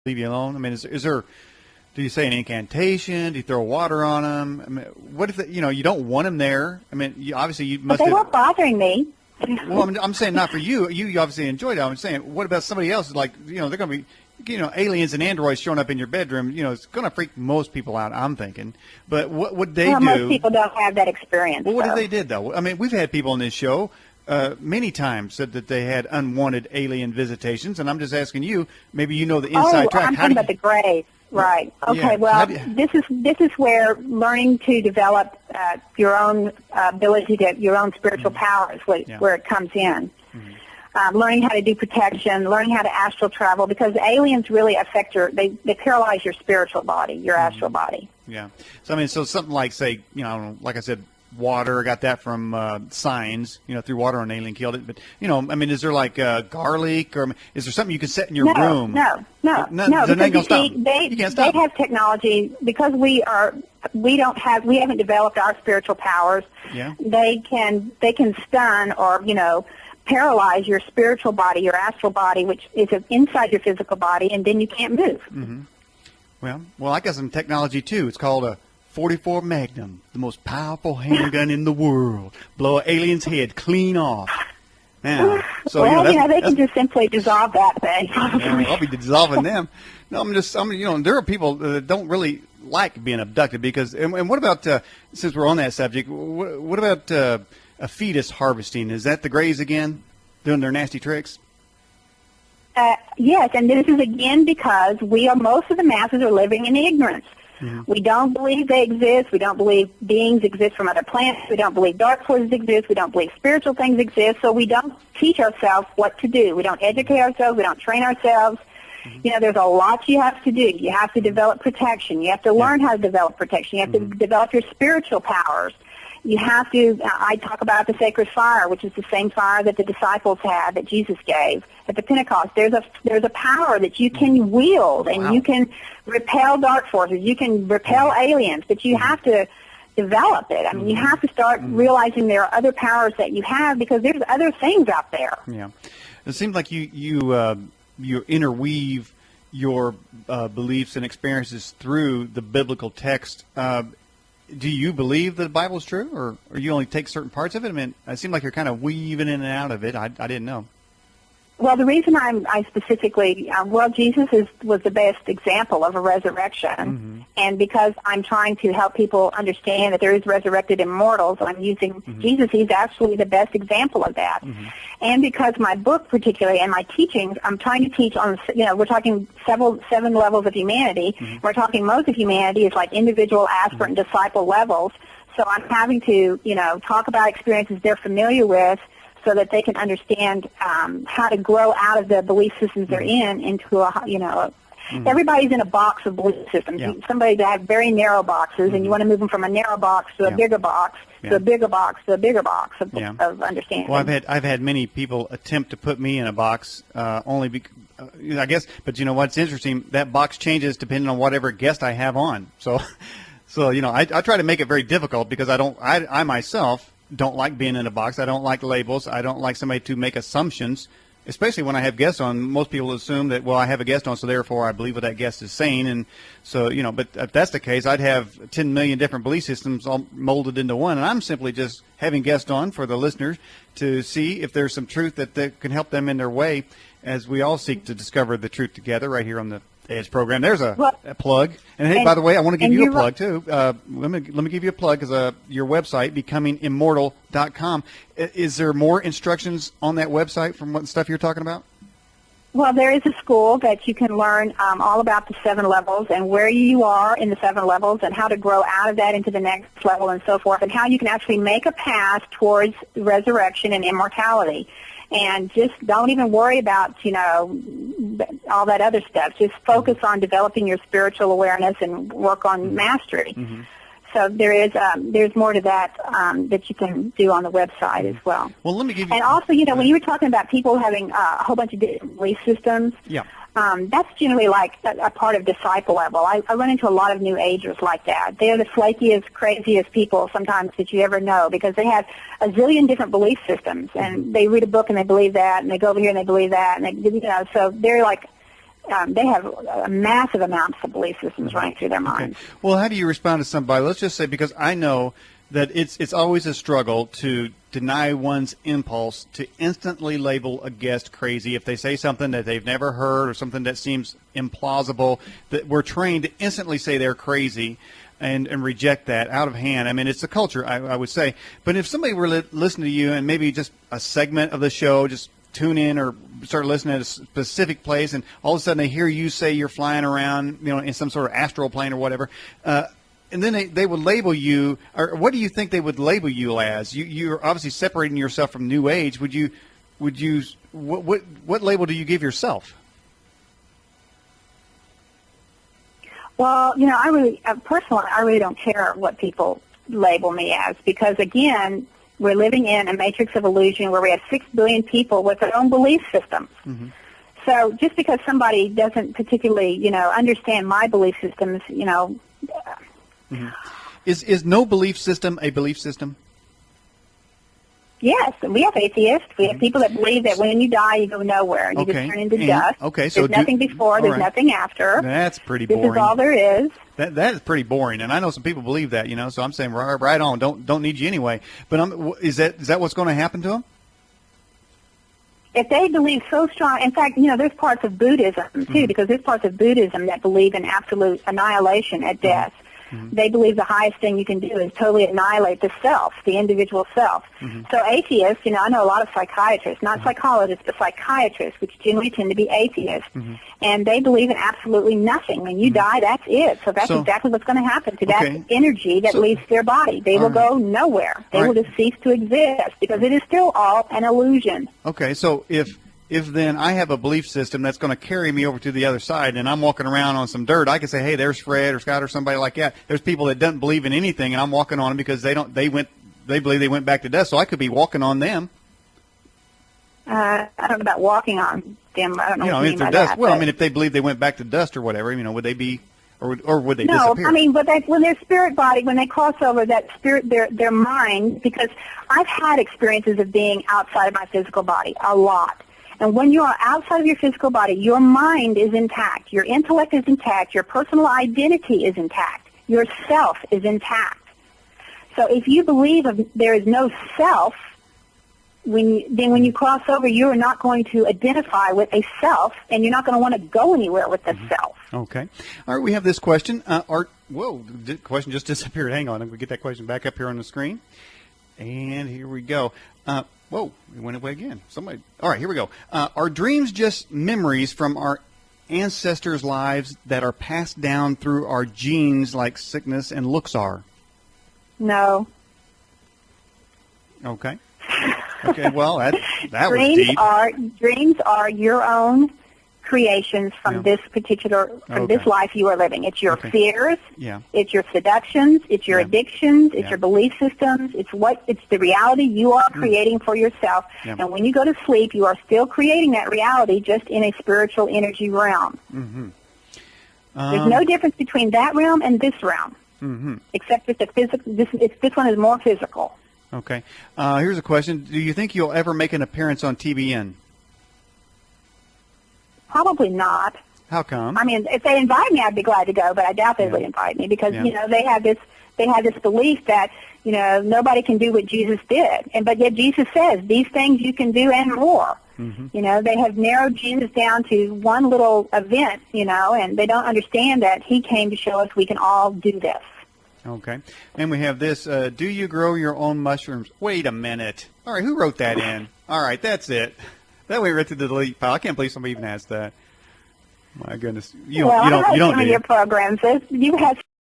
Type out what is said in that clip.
leave you alone? I mean, is there? Do you say an incantation? Do you throw water on them? I mean, what if you don't want them there? I mean, obviously you must. But they weren't bothering me. Well, I'm saying not for you. You obviously enjoyed it. I'm saying, what about somebody else? Like, they're going to be, aliens and androids showing up in your bedroom. It's going to freak most people out, I'm thinking. But what would they do? Most people don't have that experience. Well, what if they did, though? I mean, we've had people on this show many times said that they had unwanted alien visitations, and I'm just asking you, maybe you know the inside track. I'm talking about the grave. Right. Okay. Yeah. This is where learning to develop your own ability to your own spiritual powers, where it comes in. Mm-hmm. Learning how to do protection, learning how to astral travel, because aliens really affect they paralyze your spiritual body, your astral body. Yeah. So I mean, something like, say, like I said, water. I got that from signs, through water an alien killed it. But, I mean, is there like garlic, or is there something you can set in your room? No. Because they have technology, because we haven't developed our spiritual powers. Yeah. They can stun or, paralyze your spiritual body, your astral body, which is inside your physical body, and then you can't move. Mm-hmm. Well, I got some technology too. It's called a 44 Magnum, the most powerful handgun in the world. Blow an alien's head clean off. Now, so they can just simply dissolve that thing. I'll be dissolving them. No, there are people that don't really like being abducted because. And what about since we're on that subject? What about a fetus harvesting? Is that the Greys again doing their nasty tricks? Yes, and this is again because most of the masses are living in ignorance. Mm-hmm. We don't believe they exist. We don't believe beings exist from other planets. We don't believe dark forces exist. We don't believe spiritual things exist. So we don't teach ourselves what to do. We don't educate ourselves. We don't train ourselves. Mm-hmm. There's a lot you have to do. You have to develop protection. You have to learn how to develop protection. You have to develop your spiritual powers. You have to, I talk about the sacred fire, which is the same fire that the disciples had, that Jesus gave at the Pentecost. There's a power that you can wield, and you can repel dark forces. You can repel aliens, but you have to develop it. I mean, you have to start realizing there are other powers that you have, because there's other things out there. Yeah. It seems like you interweave your beliefs and experiences through the biblical text. Do you believe that the Bible is true, or you only take certain parts of it? I mean, it seems like you're kind of weaving in and out of it. I didn't know. Well, the reason I specifically, Jesus was the best example of a resurrection, and because I'm trying to help people understand that there is resurrected immortals, I'm using Jesus. He's actually the best example of that. And because my book particularly and my teachings, I'm trying to teach on, we're talking 7 levels of humanity. We're talking most of humanity is like individual, aspirant, and disciple levels. So I'm having to, talk about experiences they're familiar with, so that they can understand how to grow out of the belief systems they're in into everybody's in a box of belief systems. Yeah. Somebody that have very narrow boxes, and you want to from a narrow box to a bigger box, to a bigger box, to a bigger box of understanding. Well, I've had many people attempt to put me in a box, only because, I guess, but you know what's interesting? That box changes depending on whatever guest I have on. So I try to make it very difficult, because I myself don't like being in a box. I don't like labels. I don't like somebody to make assumptions, especially when I have guests on. Most people assume that, well, I have a guest on, so therefore I believe what that guest is saying. And so, but if that's the case, I'd have 10 million different belief systems all molded into one. And I'm simply just having guests on for the listeners to see if there's some truth that can help them in their way, as we all seek to discover the truth together right here on the Edge program. There's a plug. And hey, by the way, I want to give you a plug too. Let me give you a plug, because your website, becomingimmortal.com. Is there more instructions on that website from what stuff you're talking about? Well, there is a school that you can learn all about the 7 levels and where you are in the 7 levels and how to grow out of that into the next level and so forth, and how you can actually make a path towards resurrection and immortality. And just don't even worry about, all that other stuff. Just focus on developing your spiritual awareness and work on mastery. So there's more to that that you can do on the website as well. Well, let me give you... And also, when you were talking about people having a whole bunch of different belief systems, that's generally like a part of disciple level. I run into a lot of New Agers like that. They're the flakiest, craziest people sometimes that you ever know, because they have a zillion different belief systems, and they read a book and they believe that, and they go over here and they believe that, and so they're like they have massive amounts of belief systems running through their minds. Okay. Well, how do you respond to somebody? Let's just say, because I know that it's always a struggle to deny one's impulse to instantly label a guest crazy if they say something that they've never heard or something that seems implausible, that we're trained to instantly say they're crazy and reject that out of hand. I mean, it's a culture, I would say. But if somebody were listening to you and maybe just a segment of the show, just tune in or start listening at a specific place, and all of a sudden they hear you say you're flying around, in some sort of astral plane or whatever, and then they would label you, or what do you think they would label you as? You're obviously separating yourself from New Age. What label do you give yourself? Well, I really, personally, I really don't care what people label me as, because, again, we're living in a matrix of illusion where we have 6 billion people with their own belief systems. Mm-hmm. So just because somebody doesn't particularly, understand my belief systems, Mm-hmm. Is no belief system a belief system? Yes, we have atheists. We have people that believe that when you die, you go nowhere and you just turn into dust. Okay, so there's nothing before, there's nothing after. That's pretty boring. This is all there is. That is pretty boring, and I know some people believe that, So I'm saying right on. Don't need you anyway. But is that what's going to happen to them? If they believe so strong, in fact, there's parts of Buddhism too, mm-hmm. because there's parts of Buddhism that believe in absolute annihilation at death. Mm-hmm. They believe the highest thing you can do is totally annihilate the self, the individual self. Mm-hmm. So atheists, I know a lot of psychiatrists, not mm-hmm. psychologists, but psychiatrists, which generally tend to be atheists, mm-hmm. and they believe in absolutely nothing. When you die, that's it. So that's exactly what's going to happen to that energy that leaves their body. They will go nowhere. They will just cease to exist because it is still all an illusion. Okay, so if then I have a belief system that's going to carry me over to the other side, and I'm walking around on some dirt, I can say, hey, there's Fred or Scott or somebody like that. There's people that don't believe in anything, and I'm walking on them because they believe they went back to dust, so I could be walking on them. I don't know about walking on them. I don't know what you mean by dust. That. Well, I mean, if they believe they went back to dust or whatever, would they be, or would they disappear? No, I mean, but when their spirit body, when they cross over that spirit, their mind, because I've had experiences of being outside of my physical body a lot. And when you are outside of your physical body, your mind is intact, your intellect is intact, your personal identity is intact, your self is intact. So if you believe there is no self, when you cross over, you are not going to identify with a self, and you're not going to want to go anywhere with the mm-hmm. self. Okay. All right, we have this question. The question just disappeared. Hang on. I'm going to get that question back up here on the screen. And here we go. Whoa, it went away again. All right, here we go. Are dreams just memories from our ancestors' lives that are passed down through our genes like sickness and looks are? No. Okay. Okay, well, that was deep. Dreams are your own creations from this life you are living. It's your fears, it's your seductions, it's your addictions, it's your belief systems, it's the reality you are creating for yourself. And when you go to sleep, you are still creating that reality, just in a spiritual energy realm. Mm-hmm. There's no difference between that realm and this realm, mm-hmm. except that this one is more physical. Okay. Here's a question. Do you think you'll ever make an appearance on TBN? Probably not. How come? I mean, if they invite me, I'd be glad to go, but I doubt they would invite me because they have this belief that nobody can do what Jesus did, but yet Jesus says these things you can do and more. Mm-hmm. They have narrowed Jesus down to one little event, and they don't understand that he came to show us we can all do this. Okay, and we have this. Do you grow your own mushrooms? Wait a minute. All right, who wrote that in? All right, that's it. That went right to the delete pile. I can't believe somebody even asked that. My goodness, you don't do your programs. You have